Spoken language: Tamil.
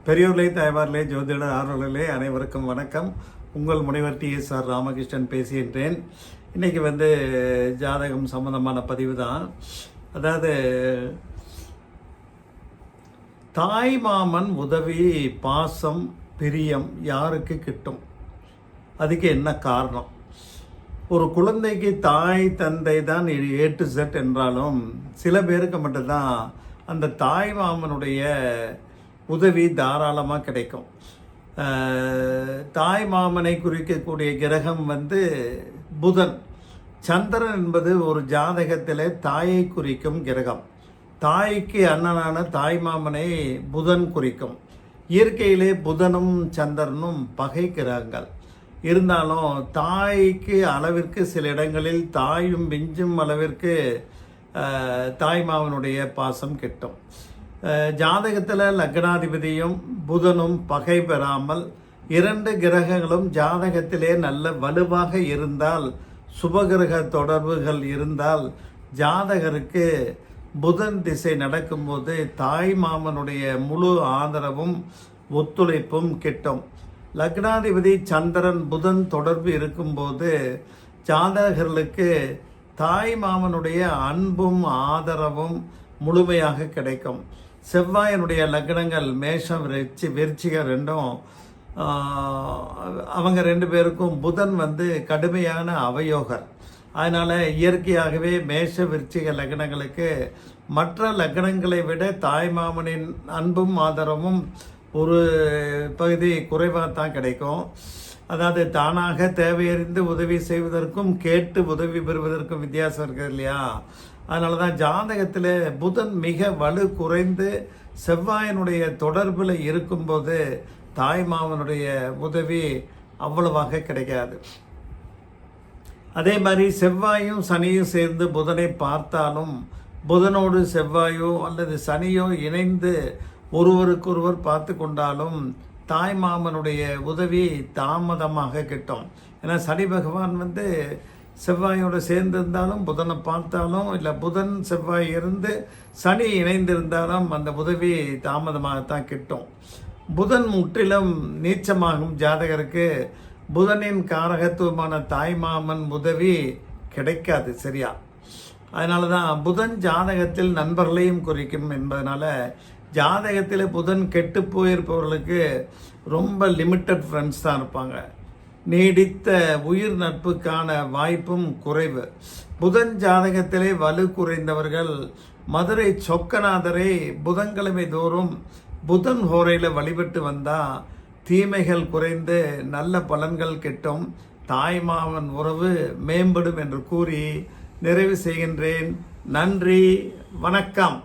பெரியோர்களே, தாய்மார்களே, ஜோதிட ஆர்வலர்களே அனைவருக்கும் வணக்கம். உங்கள் முனைவர் TSR ராமகிருஷ்ணன் பேசுகின்றேன். இன்றைக்கி ஜாதகம் சம்பந்தமான பதிவு தான். அதாவது தாய் மாமன் உதவி, பாசம், பிரியம் யாருக்கு கிட்டும்? அதுக்கு என்ன காரணம்? ஒரு குழந்தைக்கு தாய் தந்தை தான் A to Z என்றாலும் சில பேருக்கு மட்டும்தான் அந்த தாய் மாமனுடைய உதவி தாராளமாக கிடைக்கும். தாய் மாமனை குறிக்கக்கூடிய கிரகம் புதன். சந்திரன் என்பது ஒரு ஜாதகத்தில் தாயை குறிக்கும் கிரகம். தாய்க்கு அண்ணனான தாய் மாமனை புதன் குறிக்கும். இயற்கையிலே புதனும் சந்திரனும் பகை கிரகங்கள் இருந்தாலும் தாய்க்கு அளவிற்கு சில இடங்களில் தாயும் மிஞ்சும் அளவிற்கு தாய் மாமனுடைய பாசம் கிட்டும். ஜாதகத்தில் லக்னாதிபதியும் புதனும் பகை பெறாமல் இரண்டு கிரகங்களும் ஜாதகத்திலே நல்ல வலுவாக இருந்தால், சுபகிரக தொடர்புகள் இருந்தால், ஜாதகருக்கு புதன் திசை நடக்கும்போது தாய் மாமனுடைய முழு ஆதரவும் ஒத்துழைப்பும் கிட்டும். லக்னாதிபதி சந்திரன் புதன் தொடர்பு இருக்கும்போது ஜாதகர்களுக்கு தாய் மாமனுடைய அன்பும் ஆதரவும் முழுமையாக கிடைக்கும். செவ்வாயினுடைய லக்னங்கள் மேஷம், விருச்சிகம் ரெண்டும், அவங்க ரெண்டு பேருக்கும் புதன் கடுமையான அவயோகர். அதனால் இயற்கையாகவே மேஷ விருச்சிக லக்னங்களுக்கு மற்ற லக்னங்களை விட தாய் மாமனின் அன்பும் ஆதரவும் ஒரு பகுதி குறைவாக தான் கிடைக்கும். அதாவது தானாக தேவையறிந்து உதவி செய்வதற்கும் கேட்டு உதவி பெறுவதற்கும் வித்தியாசம் இருக்குது இல்லையா? அதனால தான் ஜாதகத்தில் புதன் மிக வலு குறைந்து செவ்வாயினுடைய தொடர்பில் இருக்கும்போது தாய் மாமனுடைய உதவி அவ்வளவாக கிடைக்காது. அதே மாதிரி செவ்வாயும் சனியும் சேர்ந்து புதனை பார்த்தாலும், புதனோடு செவ்வாயோ அல்லது சனியோ இணைந்து ஒருவருக்கொருவர் பார்த்து கொண்டாலும் தாய் மாமனுடைய உதவி தாமதமாக கிட்டும். ஏன்னா சனி பகவான் செவ்வாயோடு சேர்ந்திருந்தாலும், புதனை பார்த்தாலும், இல்லை புதன் செவ்வாய் இருந்து சனி இணைந்திருந்தாலும் அந்த உதவி தாமதமாகத்தான் கிட்டும். புதன் முற்றிலும் நீச்சமாகும் ஜாதகருக்கு புதனின் காரகத்துவமான தாய் மாமன் உதவி கிடைக்காது சரியா. அதனால தான் புதன் ஜாதகத்தில் நண்பர்களையும் குறிக்கும் என்பதனால ஜாதகத்தில் புதன் கெட்டு போயிருப்பவர்களுக்கு ரொம்ப லிமிட்டட் ஃப்ரெண்ட்ஸ் தான் இருப்பாங்க. நீடித்த உயிர் நட்புக்கான வாய்ப்பும் குறைவு. புதன் ஜாதகத்திலே வலு குறைந்தவர்கள் மதுரை சொக்கநாதரை புதன்கிழமை தோறும் புதன் ஹோரையில் வழிபட்டு வந்தால் தீமைகள் குறைந்து நல்ல பலன்கள் கிட்டும், தாய்மாமன் உறவு மேம்படும் என்று கூறி நிறைவு செய்கின்றேன். நன்றி, வணக்கம்.